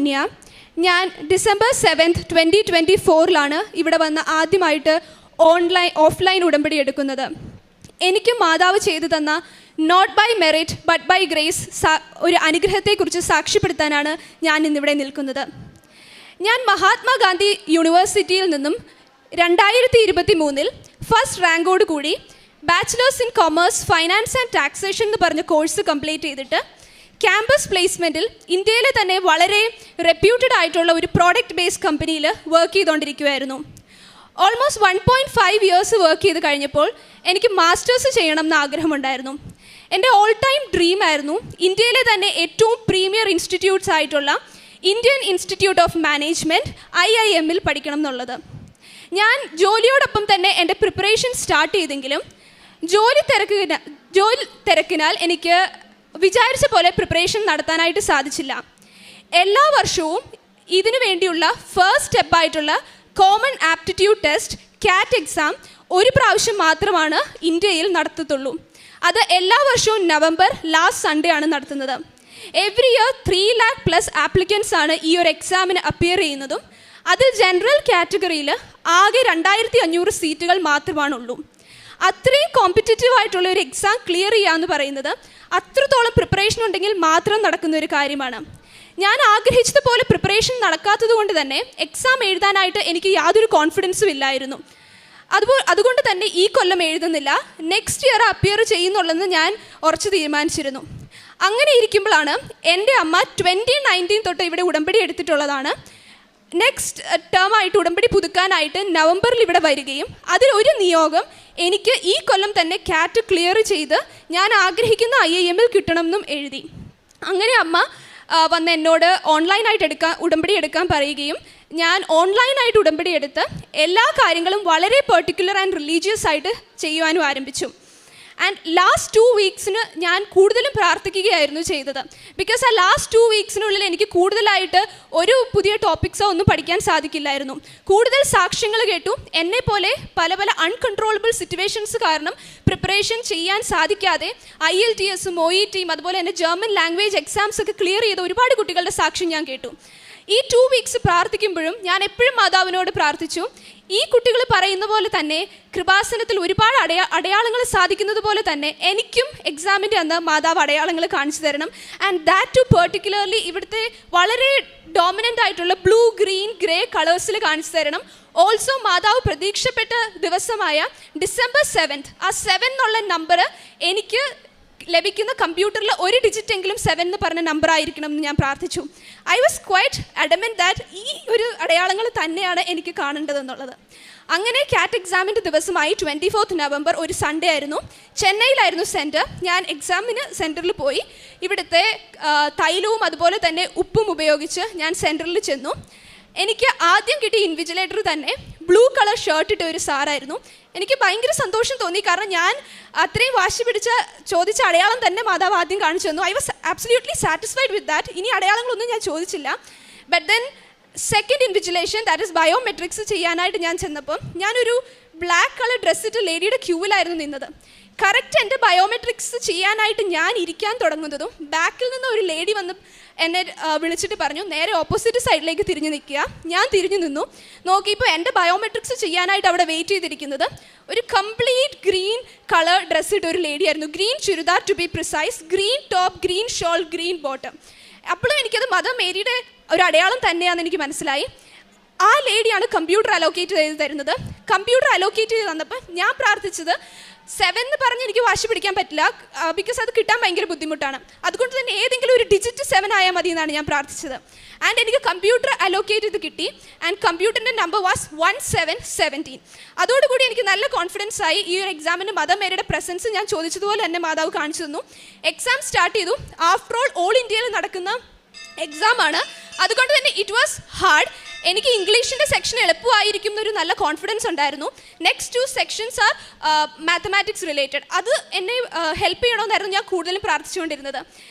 പുണ്യ. ഞാൻ December 7th, 2024 ഇവിടെ വന്ന് ആദ്യമായിട്ട് ഓഫ്ലൈൻ ഉടമ്പടി എടുക്കുന്നത്. എനിക്ക് മാതാവ് ചെയ്തു തന്ന not by merit but by grace ഒരു അനുഗ്രഹത്തെക്കുറിച്ച് സാക്ഷ്യപ്പെടുത്താനാണ് ഞാൻ ഇന്നിവിടെ നിൽക്കുന്നത്. ഞാൻ മഹാത്മാഗാന്ധി യൂണിവേഴ്സിറ്റിയിൽ നിന്നും 2023 ഫസ്റ്റ് റാങ്കോട് കൂടി bachelors in commerce finance and taxation എന്ന് പറഞ്ഞ കോഴ്സ് കംപ്ലീറ്റ് ചെയ്തിട്ട് ക്യാമ്പസ് പ്ലേസ്മെൻറ്റിൽ ഇന്ത്യയിലെ തന്നെ വളരെ റെപ്യൂട്ടഡ് ആയിട്ടുള്ള ഒരു പ്രോഡക്റ്റ് ബേസ്ഡ് കമ്പനിയിൽ വർക്ക് ചെയ്തുകൊണ്ടിരിക്കുമായിരുന്നു. ഓൾമോസ്റ്റ് 1.5 ഇയേഴ്സ് വർക്ക് ചെയ്ത് കഴിഞ്ഞപ്പോൾ എനിക്ക് മാസ്റ്റേഴ്സ് ചെയ്യണം എന്ന ആഗ്രഹമുണ്ടായിരുന്നു. എൻ്റെ ഓൾ ടൈം ഡ്രീമായിരുന്നു ഇന്ത്യയിലെ തന്നെ ഏറ്റവും പ്രീമിയർ ഇൻസ്റ്റിറ്റ്യൂട്ട്സ് ആയിട്ടുള്ള Indian institute of management IIM പഠിക്കണം എന്നുള്ളത്. ഞാൻ ജോലിയോടൊപ്പം തന്നെ എൻ്റെ പ്രിപ്പറേഷൻ സ്റ്റാർട്ട് ചെയ്തെങ്കിലും ജോലി തിരക്കിനാൽ എനിക്ക് വിചാരിച്ച പോലെ പ്രിപ്പറേഷൻ നടത്താനായിട്ട് സാധിച്ചില്ല. എല്ലാ വർഷവും ഇതിനു വേണ്ടിയുള്ള ഫസ്റ്റ് സ്റ്റെപ്പായിട്ടുള്ള common aptitude test CAT exam ഒരു പ്രാവശ്യം മാത്രമാണ് ഇന്ത്യയിൽ നടത്തത്തുള്ളൂ. അത് എല്ലാ വർഷവും നവംബർ ലാസ്റ്റ് സൺഡേ ആണ് നടത്തുന്നത്. എവറി ഇയർ 3 lakh+ ആപ്ലിക്കൻസ് ആണ് ഈ ഒരു എക്സാമിന് അപ്പിയർ ചെയ്യുന്നതും. അതിൽ ജനറൽ കാറ്റഗറിയിൽ ആകെ 2500 സീറ്റുകൾ മാത്രമാണുള്ളൂ. അത്രയും കോമ്പറ്റീറ്റീവ് ആയിട്ടുള്ള ഒരു എക്സാം ക്ലിയർ ചെയ്യുക എന്ന് പറയുന്നത് അത്രത്തോളം പ്രിപ്പറേഷൻ ഉണ്ടെങ്കിൽ മാത്രം നടക്കുന്ന ഒരു കാര്യമാണ്. ഞാൻ ആഗ്രഹിച്ചതുപോലെ പ്രിപ്പറേഷൻ നടക്കാത്തത് കൊണ്ട് തന്നെ എക്സാം എഴുതാനായിട്ട് എനിക്ക് യാതൊരു കോൺഫിഡൻസും ഇല്ലായിരുന്നു. അതുകൊണ്ട് തന്നെ ഈ കൊല്ലം എഴുതുന്നില്ല, നെക്സ്റ്റ് ഇയർ അപ്പിയർ ചെയ്യുന്നുള്ളതെന്ന് ഞാൻ ഉറച്ചു തീരുമാനിച്ചിരുന്നു. അങ്ങനെ ഇരിക്കുമ്പോഴാണ് എൻ്റെ അമ്മ 2019 തൊട്ട് ഇവിടെ ഉടമ്പടി എടുത്തിട്ടുള്ളതാണ്. നെക്സ്റ്റ് ടേമായിട്ട് ഉടമ്പടി പുതുക്കാനായിട്ട് നവംബറിൽ ഇവിടെ വരികയും അതിലൊരു നിയോഗം എനിക്ക് ഈ കൊല്ലം തന്നെ CAT ക്ലിയർ ചെയ്ത് ഞാൻ ആഗ്രഹിക്കുന്ന IIM കിട്ടണമെന്നും എഴുതി. അങ്ങനെ അമ്മ വന്ന് എന്നോട് ഓൺലൈനായിട്ട് ഉടമ്പടി എടുക്കാൻ പറയുകയും ഞാൻ ഓൺലൈനായിട്ട് ഉടമ്പടി എടുത്ത് എല്ലാ കാര്യങ്ങളും വളരെ പെർട്ടിക്കുലർ ആൻഡ് റിലീജിയസ് ആയിട്ട് ചെയ്യുവാനും ആരംഭിച്ചു. ആൻഡ് ലാസ്റ്റ് 2 വീക്സിന് ഞാൻ കൂടുതലും പ്രാർത്ഥിക്കുകയായിരുന്നു ചെയ്തത്. ബിക്കോസ് ആ ലാസ്റ്റ് 2 വീക്സിനുള്ളിൽ എനിക്ക് കൂടുതലായിട്ട് ഒരു പുതിയ ടോപ്പിക്സോ ഒന്നും പഠിക്കാൻ സാധിക്കില്ലായിരുന്നു. കൂടുതൽ സാക്ഷ്യങ്ങൾ കേട്ടു. എന്നെപ്പോലെ പല പല അൺകൺട്രോളബിൾ സിറ്റുവേഷൻസ് കാരണം പ്രിപ്പറേഷൻ ചെയ്യാൻ സാധിക്കാതെ IELTSും OETയും അതുപോലെ തന്നെ ജർമ്മൻ ലാംഗ്വേജ് എക്സാംസ് ഒക്കെ ക്ലിയർ ചെയ്ത ഒരുപാട് കുട്ടികളുടെ സാക്ഷ്യം ഞാൻ കേട്ടു. ഈ 2 വീക്സ് പ്രാർത്ഥിക്കുമ്പോഴും ഞാൻ എപ്പോഴും മാതാവിനോട് പ്രാർത്ഥിച്ചു, ഈ കുട്ടികൾ പറയുന്ന പോലെ തന്നെ കൃപാസനത്തിൽ ഒരുപാട് അടയാളങ്ങൾ സാധിക്കുന്നത് പോലെ തന്നെ എനിക്കും എക്സാമിൻ്റെ അന്ന് മാതാവ് അടയാളങ്ങൾ കാണിച്ചു തരണം. ആൻഡ് ദാറ്റ് ടു പെർട്ടിക്കുലർലി ഇവിടുത്തെ വളരെ ഡോമിനൻ്റ് ആയിട്ടുള്ള ബ്ലൂ, ഗ്രീൻ, ഗ്രേ കളേഴ്സിൽ കാണിച്ചു തരണം. ഓൾസോ മാതാവ് പ്രതീക്ഷപ്പെട്ട ദിവസമായ December 7th ആ 7 എന്നുള്ള നമ്പർ എനിക്ക് ലഭിക്കുന്ന കമ്പ്യൂട്ടറിൽ ഒരു ഡിജിറ്റ് എങ്കിലും 7 എന്ന് പറഞ്ഞ നമ്പർ ആയിരിക്കണം എന്ന് ഞാൻ പ്രാർത്ഥിച്ചു. I was quite adamant that ഈ ഒരു അടയാളങ്ങൾ തന്നെയാണ് എനിക്ക് കാണേണ്ടതെന്നുള്ളത്. അങ്ങനെ CAT എക്സാമിൻ്റെ ദിവസമായി 24th November ഒരു സൺഡേ ആയിരുന്നു. ചെന്നൈയിലായിരുന്നു സെൻറ്റർ. ഞാൻ എക്സാമിന് സെൻറ്ററിൽ പോയി ഇവിടുത്തെ തൈലവും അതുപോലെ തന്നെ ഉപ്പും ഉപയോഗിച്ച് ഞാൻ സെൻറ്ററിൽ ചെന്നു. എനിക്ക് ആദ്യം കിട്ടിയ ഇൻവിജിലേറ്റർ തന്നെ ബ്ലൂ കളർ ഷർട്ട് ഇട്ട ഒരു സാറായിരുന്നു. എനിക്ക് ഭയങ്കര സന്തോഷം തോന്നി. കാരണം ഞാൻ അത്രയും വാശി ചോദിച്ച അടയാളം തന്നെ മാതാവ് ആദ്യം കാണിച്ചു തന്നു. I was absolutely satisfied with that. ഇനി അടയാളങ്ങളൊന്നും ഞാൻ ചോദിച്ചില്ല. But then second invigilation, that is biometrics ചെയ്യാനായിട്ട് ഞാൻ ചെന്നപ്പം ഞാനൊരു ബ്ലാക്ക് കളർ ഡ്രസ്സ് ഇട്ട് ലേഡിയുടെ ക്യൂവിലായിരുന്നു നിന്നത്. കറക്റ്റ് എൻ്റെ ബയോമെട്രിക്സ് ചെയ്യാനായിട്ട് ഞാൻ ഇരിക്കാൻ തുടങ്ങുന്നതും ബാക്കിൽ നിന്ന് ഒരു ലേഡി വന്ന് എന്നെ വിളിച്ചിട്ട് പറഞ്ഞു, നേരെ ഓപ്പോസിറ്റ് സൈഡിലേക്ക് തിരിഞ്ഞു നിൽക്കുക. ഞാൻ തിരിഞ്ഞു നിന്നു. നോക്കിയപ്പോൾ എൻ്റെ ബയോമെട്രിക്സ് ചെയ്യാനായിട്ട് അവിടെ വെയിറ്റ് ചെയ്തിരിക്കുന്നത് ഒരു കംപ്ലീറ്റ് ഗ്രീൻ കളർ ഡ്രസ്സ് ഇട്ട ഒരു ലേഡിയായിരുന്നു. Green churidar to be precise, green top, green shawl, green bottom. അപ്പോഴും എനിക്കത് മദർ മേരിയുടെ ഒരു അടയാളം തന്നെയാണെന്ന് എനിക്ക് മനസ്സിലായി. ആ ലേഡിയാണ് കമ്പ്യൂട്ടർ അലോക്കേറ്റ് ചെയ്ത് തരുന്നത്. കമ്പ്യൂട്ടർ അലോക്കേറ്റ് ചെയ്ത് തന്നപ്പോൾ ഞാൻ പ്രാർത്ഥിച്ചത് 7 എന്ന് പറഞ്ഞ് എനിക്ക് വാശി പിടിക്കാൻ പറ്റില്ല, ബിക്കോസ് അത് കിട്ടാൻ ഭയങ്കര ബുദ്ധിമുട്ടാണ്. അതുകൊണ്ട് തന്നെ ഏതെങ്കിലും ഒരു ഡിജിറ്റ് 7 ആയാൽ മതി എന്നാണ് ഞാൻ പ്രാർത്ഥിച്ചത്. ആൻഡ് എനിക്ക് കമ്പ്യൂട്ടർ അലോക്കേറ്റ് ചെയ്ത് കിട്ടി. ആൻഡ് കമ്പ്യൂട്ടറിൻ്റെ നമ്പർ വാസ് 1717. അതോടുകൂടി എനിക്ക് നല്ല കോൺഫിഡൻസ് ആയി. ഈ ഒരു എക്സാമിന് മദർ മേരിയുടെ പ്രസൻസ് ഞാൻ ചോദിച്ചതുപോലെ തന്നെ മാതാവ് കാണിച്ചു തന്നു. എക്സാം സ്റ്റാർട്ട് ചെയ്തു. ആഫ്റ്റർ ഓൾ ഇന്ത്യയിൽ നടക്കുന്ന എക്സാമാണ്. അതുകൊണ്ട് തന്നെ ഇറ്റ് വാസ് ഹാർഡ്. എനിക്ക് ഇംഗ്ലീഷിൻ്റെ സെക്ഷൻ എളുപ്പമായിരിക്കും എന്നൊരു നല്ല കോൺഫിഡൻസ് ഉണ്ടായിരുന്നു. Next 2 sections R mathematics related. അത് എന്നെ ഹെൽപ്പ് ചെയ്യണമെന്നായിരുന്നു ഞാൻ കൂടുതലും പ്രാർത്ഥിച്ചുകൊണ്ടിരുന്നത്.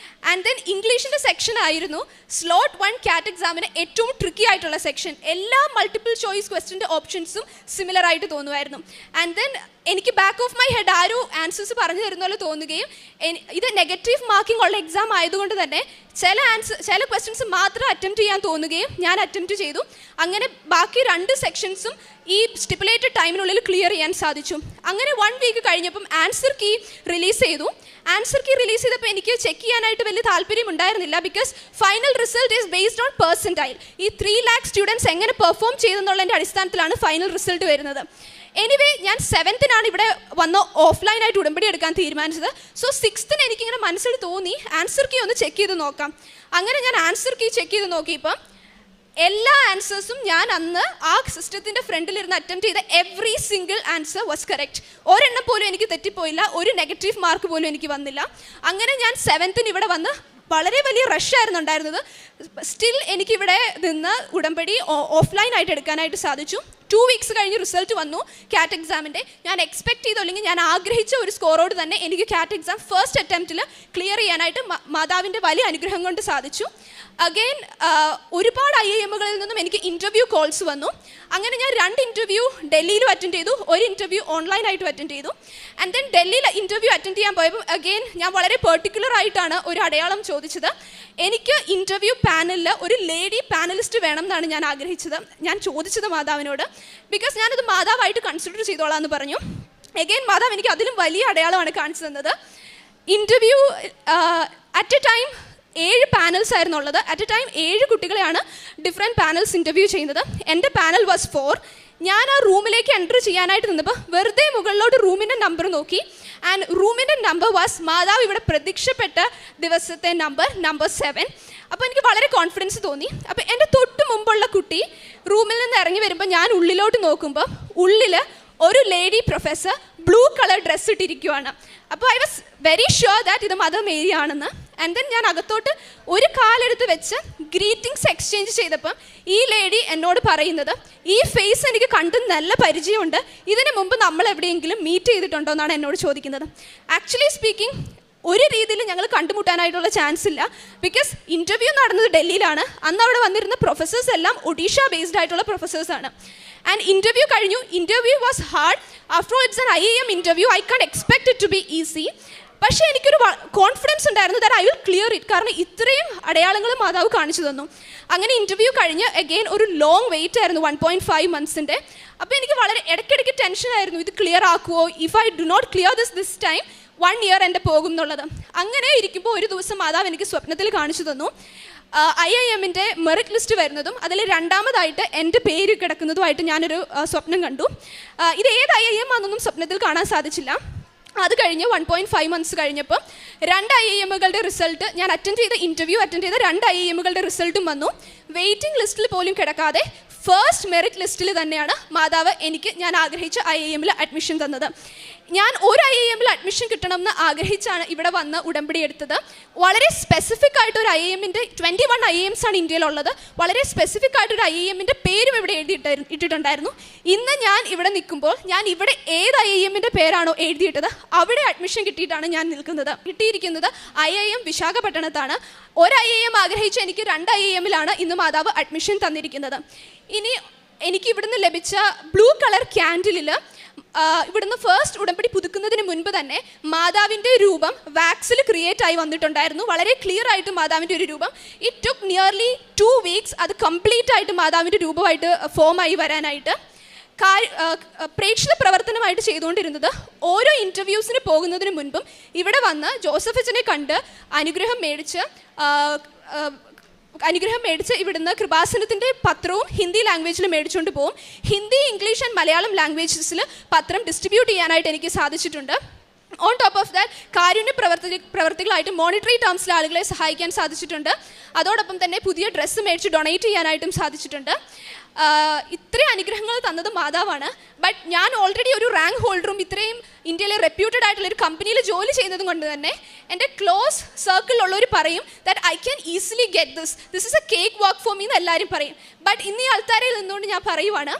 ആൻഡ് ദെൻ ഇംഗ്ലീഷിൻ്റെ സെക്ഷൻ ആയിരുന്നു സ്ലോട്ട് 1 CAT എക്സാമിന് ഏറ്റവും ട്രിക്കി ആയിട്ടുള്ള സെക്ഷൻ. എല്ലാ മൾട്ടിപ്പിൾ ചോയ്സ് ക്വസ്റ്റ്യൻ്റെ ഓപ്ഷൻസും സിമിലർ ആയിട്ട് തോന്നുമായിരുന്നു. ആൻഡ് ദെൻ എനിക്ക് back of my head arrow answers പറഞ്ഞു തരുന്ന പോലെ തോന്നുകയും ഇത് നെഗറ്റീവ് മാർക്കിംഗ് ഉള്ള എക്സാം ആയതുകൊണ്ട് തന്നെ ചില ക്വസ്റ്റ്യൻസ് മാത്രം അറ്റംപ്റ്റ് ചെയ്യാൻ തോന്നുകയും ഞാൻ അറ്റംപ്റ്റ് ചെയ്തു. അങ്ങനെ ബാക്കി 2 സെക്ഷൻസും ഈ സ്റ്റിപ്പുലേറ്റഡ് ടൈമിനുള്ളിൽ ക്ലിയർ ചെയ്യാൻ സാധിച്ചു. അങ്ങനെ 1 വീക്ക് കഴിഞ്ഞപ്പം ആൻസർ കീ റിലീസ് ചെയ്തു. ആൻസർ കീ റിലീസ് ചെയ്തപ്പോൾ എനിക്ക് ചെക്ക് ചെയ്യാനായിട്ട് വലിയ താല്പര്യം ഉണ്ടായിരുന്നില്ല. Because final result is based on percentile. ഈ 3 lakh സ്റ്റുഡൻസ് എങ്ങനെ പെർഫോം ചെയ്തെന്നുള്ളതിൻ്റെ അടിസ്ഥാനത്തിലാണ് ഫൈനൽ റിസൾട്ട് വരുന്നത്. എനിവേ ഞാൻ 7th ഇവിടെ വന്ന് ഓഫ്ലൈനായിട്ട് ഉടമ്പടി എടുക്കാൻ തീരുമാനിച്ചത്. സോ 6th എനിക്കിങ്ങനെ മനസ്സിൽ തോന്നി ആൻസർ കീ ഒന്ന് ചെക്ക് ചെയ്ത് നോക്കാം. അങ്ങനെ ഞാൻ ആൻസർ കീ ചെക്ക് ചെയ്ത് നോക്കിയപ്പം എല്ലാ ആൻസേഴ്സും ഞാൻ അന്ന് ആ സിസ്റ്റത്തിൻ്റെ ഫ്രണ്ടിലിരുന്ന് അറ്റംപ്റ്റ് ചെയ്ത every single answer was correct. ഒരെണ്ണം പോലും എനിക്ക് തെറ്റിപ്പോയില്ല, ഒരു നെഗറ്റീവ് മാർക്ക് പോലും എനിക്ക് വന്നില്ല. അങ്ങനെ ഞാൻ 7th ഇവിടെ വന്ന് വളരെ വലിയ റഷായിരുന്നു ഉണ്ടായിരുന്നത്. സ്റ്റിൽ എനിക്കിവിടെ നിന്ന് ഉടമ്പടി ഓഫ്ലൈനായിട്ട് എടുക്കാനായിട്ട് സാധിച്ചു. 2 വീക്സ് കഴിഞ്ഞ് റിസൾട്ട് വന്നു CAT എക്സാമിൻ്റെ. ഞാൻ എക്സ്പെക്ട് ചെയ്തോ അല്ലെങ്കിൽ ഞാൻ ആഗ്രഹിച്ച ഒരു സ്കോറോട് തന്നെ എനിക്ക് CAT എക്സാം ഫസ്റ്റ് അറ്റംപ്റ്റിൽ ക്ലിയർ ചെയ്യാനായിട്ട് മാതാവിൻ്റെ വലിയ അനുഗ്രഹം കൊണ്ട് സാധിച്ചു. അഗെയിൻ ഒരുപാട് IIMകളിൽ നിന്നും എനിക്ക് ഇൻ്റർവ്യൂ കോൾസ് വന്നു. അങ്ങനെ ഞാൻ 2 ഇൻ്റർവ്യൂ ഡൽഹിയിലും അറ്റൻഡ് ചെയ്തു, ഒരു ഇൻ്റർവ്യൂ ഓൺലൈനായിട്ടും അറ്റൻഡ് ചെയ്തു. ആൻഡ് ദെൻ ഡൽഹിയിൽ ഇൻ്റർവ്യൂ അറ്റൻഡ് ചെയ്യാൻ പോയപ്പോൾ അഗെയിൻ ഞാൻ വളരെ പെർട്ടിക്കുലർ ആയിട്ടാണ് ഒരു അടയാളം ചോദിച്ചത്. എനിക്ക് ഇൻ്റർവ്യൂ പാനലിൽ ഒരു ലേഡി പാനലിസ്റ്റ് വേണം എന്നാണ് ഞാൻ ആഗ്രഹിച്ചത്. ഞാൻ ചോദിച്ചത് മാതാവിനോട്. ബിക്കോസ് ഞാനത് മാതാവായിട്ട് കൺസിഡർ ചെയ്തോളാം എന്ന് പറഞ്ഞു. അഗെയിൻ മാതാവ് എനിക്ക് അതിലും വലിയ അടയാളമാണ് കാണിച്ചു തന്നത്. Interview at A time 7 panels ആയിരുന്നു ഉള്ളത്. അറ്റ് എ ടൈം 7 കുട്ടികളെയാണ് ഡിഫറെൻറ്റ് പാനൽസ് ഇൻ്റർവ്യൂ ചെയ്യുന്നത്. എൻ്റെ പാനൽ വാസ് 4. ഞാൻ ആ റൂമിലേക്ക് എൻ്റർ ചെയ്യാനായിട്ട് നിന്നപ്പോൾ വെറുതെ മുകളിലോട്ട് റൂമിൻ്റെ നമ്പർ നോക്കി. ആൻഡ് റൂമിൻ്റെ നമ്പർ വാസ് മാതാവ് ഇവിടെ പ്രതീക്ഷപ്പെട്ട ദിവസത്തെ നമ്പർ 7. അപ്പോൾ എനിക്ക് വളരെ കോൺഫിഡൻസ് തോന്നി. അപ്പോൾ എൻ്റെ തൊട്ട് മുമ്പുള്ള കുട്ടി റൂമിൽ നിന്ന് ഇറങ്ങി വരുമ്പോൾ ഞാൻ ഉള്ളിലോട്ട് നോക്കുമ്പോൾ ഉള്ളിൽ ഒരു lady professor blue colour dress ഇട്ടിരിക്കുവാണ്. അപ്പോൾ I was very sure that ഇത് മദർ മേരി ആണെന്ന്. ആൻഡ് ദെൻ ഞാൻ അകത്തോട്ട് ഒരു കാലെടുത്ത് വെച്ച് ഗ്രീറ്റിംഗ്സ് എക്സ്ചേഞ്ച് ചെയ്തപ്പം ഈ ലേഡി എന്നോട് പറയുന്നത്, ഈ ഫേസ് എനിക്ക് കണ്ട് നല്ല പരിചയമുണ്ട്, ഇതിന് മുമ്പ് നമ്മൾ എവിടെയെങ്കിലും മീറ്റ് ചെയ്തിട്ടുണ്ടോ എന്നാണ് എന്നോട് ചോദിക്കുന്നത്. ആക്ച്വലി സ്പീക്കിംഗ് ഒരു രീതിയിൽ ഞങ്ങൾ കണ്ടുമുട്ടാനായിട്ടുള്ള ചാൻസ് ഇല്ല. ബിക്കോസ് ഇൻ്റർവ്യൂ നടന്നത് ഡൽഹിയിലാണ്. അന്ന് അവിടെ വന്നിരുന്ന പ്രൊഫസേഴ്സ് എല്ലാം ഒഡീഷ ബേസ്ഡ് ആയിട്ടുള്ള പ്രൊഫസേഴ്സാണ്. ആൻഡ് ഇൻ്റർവ്യൂ കഴിഞ്ഞു. Interview was hard. After all it's an IIM interview. I can't expect it to be easy. പക്ഷേ എനിക്കൊരു കോൺഫിഡൻസ് ഉണ്ടായിരുന്നു that I will clear it. കാരണം ഇത്രയും അടയാളങ്ങൾ മാതാവ് കാണിച്ചു തന്നു. അങ്ങനെ ഇൻ്റർവ്യൂ കഴിഞ്ഞ് അഗെയിൻ ഒരു ലോങ് വെയിറ്റ് ആയിരുന്നു 1.5 months. അപ്പോൾ എനിക്ക് വളരെ ഇടയ്ക്കിടയ്ക്ക് ടെൻഷനായിരുന്നു, ഇത് ക്ലിയർ ആക്കുമോ, if I do not clear this time 1 year എൻ്റെ പോകും എന്നുള്ളത്. അങ്ങനെ ഇരിക്കുമ്പോൾ ഒരു ദിവസം മാതാവ് എനിക്ക് സ്വപ്നത്തിൽ കാണിച്ചു തന്നു IIMൻ്റെ മെറിറ്റ് ലിസ്റ്റ് വരുന്നതും അതിൽ 2ാമതായിട്ട് എൻ്റെ പേര് കിടക്കുന്നതുമായിട്ട് ഞാനൊരു സ്വപ്നം കണ്ടു. ഇത് ഏത് IIM ആണെന്നൊന്നും സ്വപ്നത്തിൽ കാണാൻ സാധിച്ചില്ല. അത് കഴിഞ്ഞ് 1.5 months കഴിഞ്ഞപ്പോൾ 2 IIMകളുടെ റിസൾട്ട്, ഞാൻ അറ്റൻഡ് ചെയ്ത 2 IIMകളുടെ റിസൾട്ടും വന്നു. വെയിറ്റിംഗ് ലിസ്റ്റിൽ പോലും കിടക്കാതെ ഫസ്റ്റ് മെറിറ്റ് ലിസ്റ്റിൽ തന്നെയാണ് മാതാവ് എനിക്ക് ഞാൻ ആഗ്രഹിച്ച IIMൽ അഡ്മിഷൻ തന്നത്. ഞാൻ ഒരു IIMൽ അഡ്മിഷൻ കിട്ടണമെന്ന് ആഗ്രഹിച്ചാണ് ഇവിടെ വന്ന് ഉടമ്പടി എടുത്തത്. വളരെ സ്പെസിഫിക് ആയിട്ടൊരു IIMൻ്റെ 21 IIMs ആണ് ഇന്ത്യയിലുള്ളത്. വളരെ സ്പെസിഫിക് ആയിട്ടൊരു IIMൻ്റെ പേരും ഇവിടെ ഇട്ടിട്ടുണ്ടായിരുന്നു. ഇന്ന് ഞാൻ ഇവിടെ നിൽക്കുമ്പോൾ ഞാൻ ഇവിടെ ഏത് IIMൻ്റെ പേരാണോ എഴുതിയിട്ടത് അവിടെ അഡ്മിഷൻ കിട്ടിയിട്ടാണ് ഞാൻ കിട്ടിയിരിക്കുന്നത് IIM വിശാഖപട്ടണത്താണ്. ഒരു IIM ആഗ്രഹിച്ച് എനിക്ക് 2 IIMലാണ് ഇന്ന് മാതാവ് അഡ്മിഷൻ തന്നിരിക്കുന്നത്. ഇനി എനിക്ക് ഇവിടുന്ന് ലഭിച്ച ബ്ലൂ കളർ ക്യാൻഡിലിൽ ഇവിടുന്ന് ഫസ്റ്റ് ഉടമ്പടി പുതുക്കുന്നതിന് മുൻപ് തന്നെ മാതാവിൻ്റെ രൂപം വാക്സിൽ ക്രിയേറ്റ് ആയി വന്നിട്ടുണ്ടായിരുന്നു. വളരെ ക്ലിയർ ആയിട്ട് മാതാവിൻ്റെ ഒരു രൂപം. ഇറ്റ് ടുക്ക് നിയർലി 2 weeks അത് കംപ്ലീറ്റ് ആയിട്ട് മാതാവിൻ്റെ രൂപമായിട്ട് ഫോമായി വരാനായിട്ട്. പ്രേക്ഷക പ്രവർത്തനമായിട്ട് ചെയ്തുകൊണ്ടിരുന്നത് ഓരോ ഇൻ്റർവ്യൂസിന് പോകുന്നതിന് മുൻപും ഇവിടെ വന്ന് ജോസഫ് അച്ഛനെ കണ്ട് അനുഗ്രഹം മേടിച്ച് ഇവിടുന്ന് കൃപാസനത്തിൻ്റെ പത്രവും ഹിന്ദി ലാംഗ്വേജിൽ മേടിച്ചുകൊണ്ട് പോകും. ഹിന്ദി, ഇംഗ്ലീഷ് ആൻഡ് മലയാളം ലാംഗ്വേജസിൽ പത്രം ഡിസ്ട്രിബ്യൂട്ട് ചെയ്യാനായിട്ട് എനിക്ക് സാധിച്ചിട്ടുണ്ട്. ഓൺ ടോപ്പ് ഓഫ് ദാറ്റ് കാരുണ്യ പ്രവർത്തികളായിട്ട് മോണിറ്ററി ടേംസിൽ ആളുകളെ സഹായിക്കാൻ സാധിച്ചിട്ടുണ്ട്. അതോടൊപ്പം തന്നെ പുതിയ ഡ്രസ്സ് മേടിച്ച് ഡൊണേറ്റ് ചെയ്യാനായിട്ടും സാധിച്ചിട്ടുണ്ട്. ഇത്രയും അനുഗ്രഹങ്ങൾ തന്നത് മാതാവാണ്. ബട്ട് ഞാൻ ഓൾറെഡി ഒരു റാങ്ക് ഹോൾഡറും ഇത്രയും ഇന്ത്യയിലെ റെപ്യൂട്ടഡ് ആയിട്ടുള്ളൊരു കമ്പനിയിൽ ജോലി ചെയ്യുന്നതും കൊണ്ട് തന്നെ എൻ്റെ ക്ലോസ് സർക്കിളിലുള്ളവർ പറയും that I can easily get this is A cake walk for me എന്ന് എല്ലാവരും പറയും. ബട്ട് ഇന്ന് ഈ ആൾക്കാരിൽ നിന്നുകൊണ്ട് ഞാൻ പറയുവാണ്,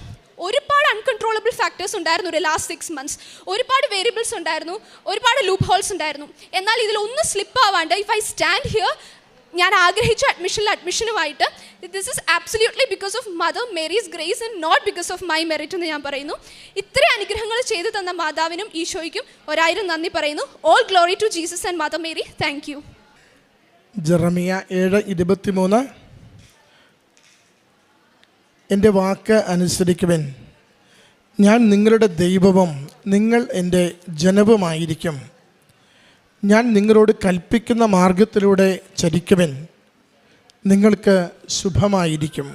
ഒരുപാട് അൺകൺട്രോളബിൾ ഫാക്ടേഴ്സ് ഉണ്ടായിരുന്നു ഒരു ലാസ്റ്റ് 6 months. ഒരുപാട് വേരിയബിൾസ് ഉണ്ടായിരുന്നു, ഒരുപാട് ലൂപ്പ് ഹോൾസ് ഉണ്ടായിരുന്നു. എന്നാൽ ഇതിലൊന്നും സ്ലിപ്പ് ആവാണ്ട് ഇഫ് ഐ സ്റ്റാൻഡ് ഹിയർ, ഞാൻ ആഗ്രഹിച്ച അഡ്മിഷനുമായിട്ട്, this is absolutely because of mother Mary's grace and not because of my merit എന്ന് ഞാൻ പറയുന്നു. ഇത്രയും അനുഗ്രഹങ്ങൾ ചെയ്തു തന്ന മാതാവിനും ഈശോയ്ക്കും 1000 നന്ദി പറയുന്നു. All glory to Jesus and Mother Mary. Thank you. Jeremiah 7:23 എൻ്റെ വാക്ക് അനുസരിക്കുവിൻ, ഞാൻ നിങ്ങളുടെ ദൈവവും നിങ്ങൾ എൻ്റെ ജനവുമായിരിക്കും. ഞാൻ നിങ്ങളോട് കൽപ്പിക്കുന്ന മാർഗത്തിലൂടെ ചരിക്കുവിൻ, നിങ്ങൾക്ക് ശുഭമായിരിക്കും.